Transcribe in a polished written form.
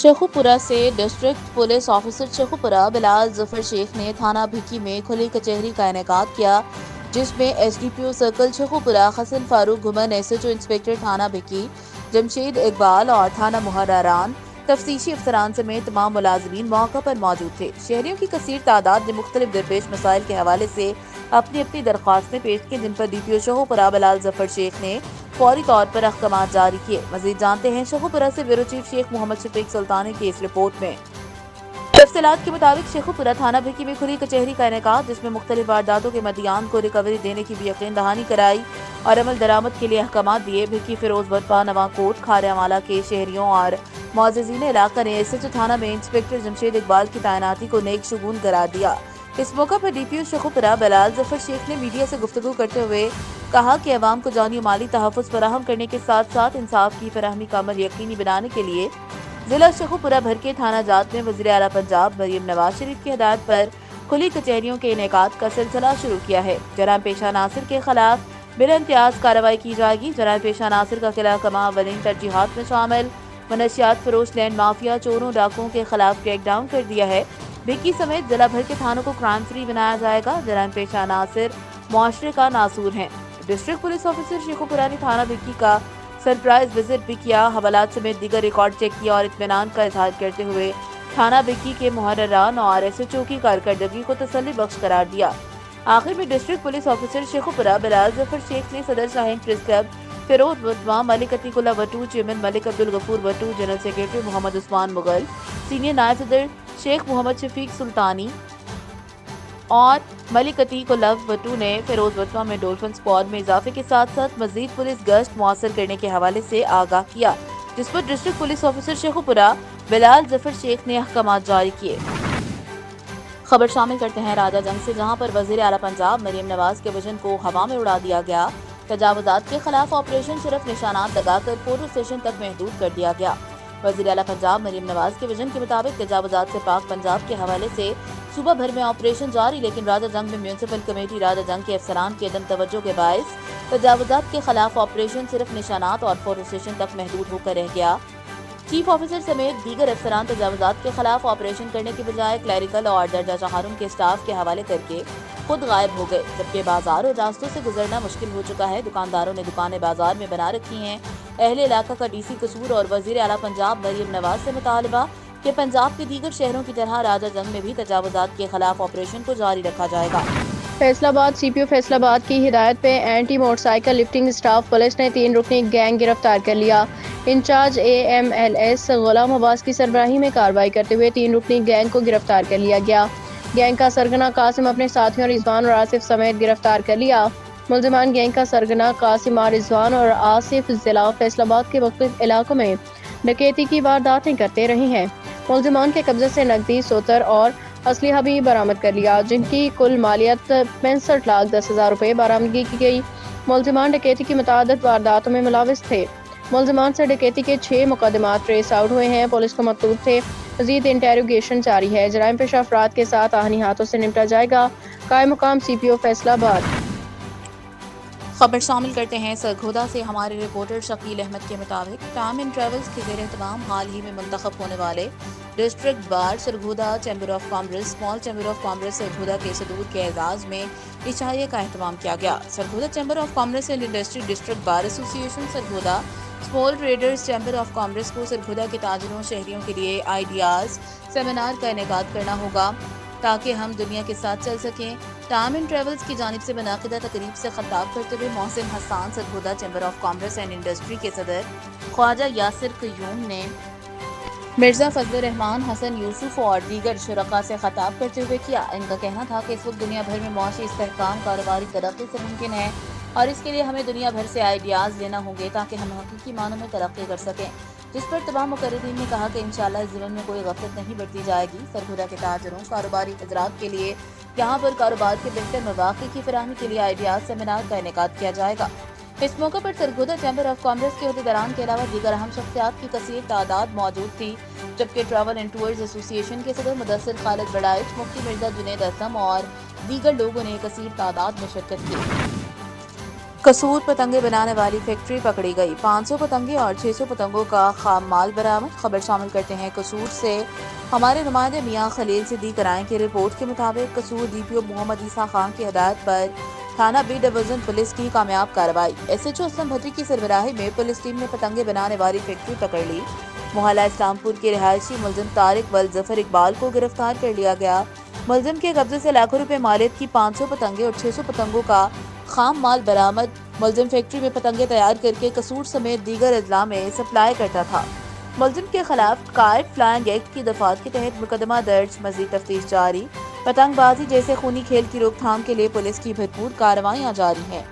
शेखुपुरा से district police officer Sheikhupura Bilal Zafar Sheikh ने थाना भिक्की में खुली कचहरी का इनेकाद किया, जिसमें एसडीपीओ सर्कल शेखुपुरा हसन फारूक घुमन, एसएचओ इंस्पेक्टर थाना भिक्की जमशेद इकबाल और थाना मुहर्ररान तफ्तीशी अफसरान समेत तमाम मुलाजमीन मौका पर मौजूद थे। शहरियों की कसीर तादाद ने मुख्तलिफ दरपेश मसाइल के हवाले से अपनी अपनी दरख्वास्तें पेश की, जिन पर डीपीओ शेखुपुरा बिलाल जफर शेख ने फौरी तौर पर अहकाम जारी किए। मजीद जानते हैं शेखुपुरा से ब्यूरो चीफ शेख मोहम्मद शफीक सुल्तानी की इस रिपोर्ट में। तफसीलात के मुताबिक शेखुपुरा थाना भिक्की में खुली कचहरी का इनेकाद, जिसमें मुख्तलिफ वारदातों के मदियान को रिकवरी देने की भी यकीन दहानी कराई और अमल दरामद के लिए अहकाम दिए। भिक्की, फिरोज बटपा, नवाकोट, खारियावाला के शहरियों और मौजूदीन इलाका ने एसएचओ थाना में इंस्पेक्टर जमशेद इकबाल की तैनाती को नेक शुगून करार दिया। इस मौका पर डीपीओ शेखुपुरा बिलाल जफर शेख ने मीडिया से गुफ्तगू करते हुए कहा कि अवाम को जानी माली तहफ़्फ़ुज़ फराहम करने के साथ साथ इंसाफ की फराहमी का अमल यकीनी बनाने के लिए जिला शेखुपुरा भर के थाना जात में वज़ीर आला पंजाब मरियम नवाज शरीफ की हिदायत पर खुली कचहरियों के इनेकाद का सिलसिला शुरू किया है। जराइम पेशा नासिर के खिलाफ बिला इम्तियाज कार्रवाई की जाएगी। जराइम पेशा नासिर का किला कमा अवलिन तरजीहात में शामिल मनशियात फरोश, लैंड माफिया, चोरों, डाकुओं के खिलाफ क्रैक डाउन कर दिया है। भिक्की समेत जिला भर के थानों को क्राइम फ्री बनाया जाएगा। जराइम पेशा नासिर मुआशरे का नासूर हैं। डिस्ट्रिक्ट पुलिस ऑफिसर शेखुपुरा ने थाना भिक्की का सरप्राइज विजिट भी किया, हवालात समेत दीगर रिकॉर्ड चेक किया और इत्मीनान का इजहार करते हुए थाना भिक्की के मुहर्ररान और एसएचओ की कारकर्दगी को तसल्ली बख्श करार दिया। आखिर में district police officer Sheikhupura Bilal Zafar Sheikh ने सदर Shaheen press club, Feroz Batwa, Malik Atiqullah Wattu, chairman Malik Abdul Ghafoor Wattu, general secretary Mohammad Usman Mughal, senior नायब सदर शेख मोहम्मद शफीक सुल्तानी और मलिक अतीकुल्ला वटू ने फिरोज बटवा में डोल्फिन स्क्वाड में इजाफे के साथ साथ मजीद पुलिस गश्त मुअस्सर करने के हवाले से आगाह किया, जिस पर district police officer Sheikhupura Bilal Zafar Sheikh ने अहकाम जारी किए। खबर शामिल करते हैं राजा जंग से, जहां पर वज़ीर आला पंजाब मरियम नवाज के विजन को हवा में उड़ा दिया गया। तजावुज़ात के खिलाफ ऑपरेशन सिर्फ निशानात लगाकर फोटो सेशन तक महदूद कर दिया गया। वज़ीर आला पंजाब मरियम नवाज के विजन के मुताबिक तजावुज़ात से पाक पंजाब के हवाले से सूबा भर में ऑपरेशन जारी, लेकिन राजा जंग में म्यूनसिपल कमेटी राजा जंग के अफसरान की अदम तवज्जो के बायस तजावुज़ात के खिलाफ ऑपरेशन सिर्फ निशानात और फोटो सेशन तक महदूद होकर रह गया। चीफ ऑफिसर समेत दीगर अफसरान तजावुज़ात के खिलाफ ऑपरेशन करने के बजाय क्लैरिकल और दर्जा चहारुम के स्टाफ के हवाले करके खुद गायब हो गए, जबकि बाजार और रास्तों से गुजरना मुश्किल हो चुका है। दुकानदारों ने दुकानें बाजार में बना रखी हैं। अहले इलाका का डीसी कसूर और वज़ीर आला पंजाब मरियम नवाज से मुतालबा कि पंजाब के दीगर शहरों की तरह राजा जंग में भी तजावुज़ात के खिलाफ ऑपरेशन को जारी रखा जाएगा। फैसलाबाद सीपीओ फैसलाबाद की हिदायत पे anti motorcycle lifting staff police ने 3 रुकनी गैंग गिरफ्तार कर लिया। इंचार्ज AMLS गुलाम अब्बास की सरबराही में कार्रवाई करते हुए 3 रुकनी गैंग को गिरफ्तार कर लिया गया। गैंग का सरगना कासिम अपने साथियों रिजवान और आसिफ समेत गिरफ्तार कर लिया। मुलजिमान गैंग का सरगना कासिम और रिजवान और आसिफ जिला फैसलाबाद के मुख्तलिफ इलाकों में डकैती की वारदातें करते रहे हैं। मुलजिमान के कब्जे से नकदी, सोतर और असलहा भी बरामद कर लिया, जिनकी कुल मालियत 65,10,000 रुपए बरामदगी की गई। मुलजिमान डकैती की मुतादिद वारदातों में मुलविस थे। मुलजिमान से डकैती के 6 मुकदमात ट्रेस आउट हुए हैं। पुलिस को मतलूब थे। मजीद इंटेरोगेशन जारी है। जराइम पेशा अफराद के साथ आहनी हाथों से निपटा जाएगा। कायम मुकाम सीपीओ फैसलाबाद। खबर शामिल करते हैं सरगोदा से। हमारे रिपोर्टर शकील अहमद के मुताबिक टाइम इन ट्रेवल्स के ज़ेर एहतमाम हाल ही में मुंतखब होने वाले district bar Sargodha chamber of commerce, small chamber of commerce Sargodha के सदूर के एजाज़ में इशाइये का अहतमाम किया गया। Sargodha chamber of commerce and industry, district bar association Sargodha, small traders chamber of commerce को सरगोदा के ताजरों शहरियों के लिए आइडियाज़ सेमिनार का इनेकाद करना होगा ताकि हम दुनिया के साथ चल सकें। टाइम इन ट्रेवल्स की जानिब से मुनाकिदा तकरीब से खिताब करते हुए Mohsin Hasan Sargodha chamber of commerce and industry के सदर ख्वाजा यासिर क़य्यूम ने मिर्ज़ा फजल रहमान, हसन यूसुफ और दीगर शुरका से खिताब करते हुए किया। इनका कहना था कि इस वक्त दुनिया भर में मुआशी इस्तेहकाम, कारोबारी तरक्की से मुमकिन है और इसके लिए हमें दुनिया भर से आइडियाज़ लेना होंगे ताकि हम हकीकी मानों में तरक्की कर सकें, जिस पर तमाम मुकर्रिरीन ने कहा कि इंशाअल्लाह इस ज़मीन में कोई गफलत नहीं बरती जाएगी। सरगोदा के ताजरों, कारोबारी हजरात के लिए यहाँ पर कारोबार के बेहतर मौक़े की फराहमी के लिए आइडियाज़ सेमिनार का इनेकाद किया जाएगा। इस मौके पर सरगोदा चैम्बर ऑफ कॉमर्स के अहदेदारान के अलावा दीगर अहम शख्सियात की कसीर तादाद मौजूद थी, जबकि ट्रैवल एंड टूर्स एसोसिएशन के सदर मुदस्सिर खालिद बड़ाइच, मुफ्ती मिर्जा जुनैद असलम और दीगर लोगों ने कसीर तादाद में शिरकत की। कसूर पतंगे बनाने वाली फैक्ट्री पकड़ी गई। 500 पतंगे और 600 पतंगों का खाम माल बरामद। खबर शामिल करते हैं कसूर से। हमारे नुमाइंदे मियां खलील सिद्दीक कराएं की रिपोर्ट के मुताबिक कसूर डीपीओ मोहम्मद ईसा खान की हिदायत पर थाना बी डिवीजन पुलिस की कामयाब कार्रवाई। एसएचओ असलम भट्टी की सरबराही में पुलिस टीम ने पतंगे बनाने वाली फैक्ट्री पकड़ ली। मोहल्ला इस्लामपुर के रिहायशी मुलजिम तारिक वल जफर इकबाल को गिरफ्तार कर लिया गया। मुलजिम के कब्जे से लाखों रुपए मालियत की 500 पतंगे और 600 पतंगों का खाम माल बरामद। मुलजिम फैक्ट्री में पतंगे तैयार करके कसूर समेत दीगर अजला में सप्लाई करता था। मुलजिम के खिलाफ काइट फ्लाइंग एक्ट की दफात के तहत मुकदमा दर्ज, मजीद तफ्तीश जारी। पतंगबाजी जैसे खूनी खेल की रोकथाम के लिए पुलिस की भरपूर कार्रवाइयां जारी हैं।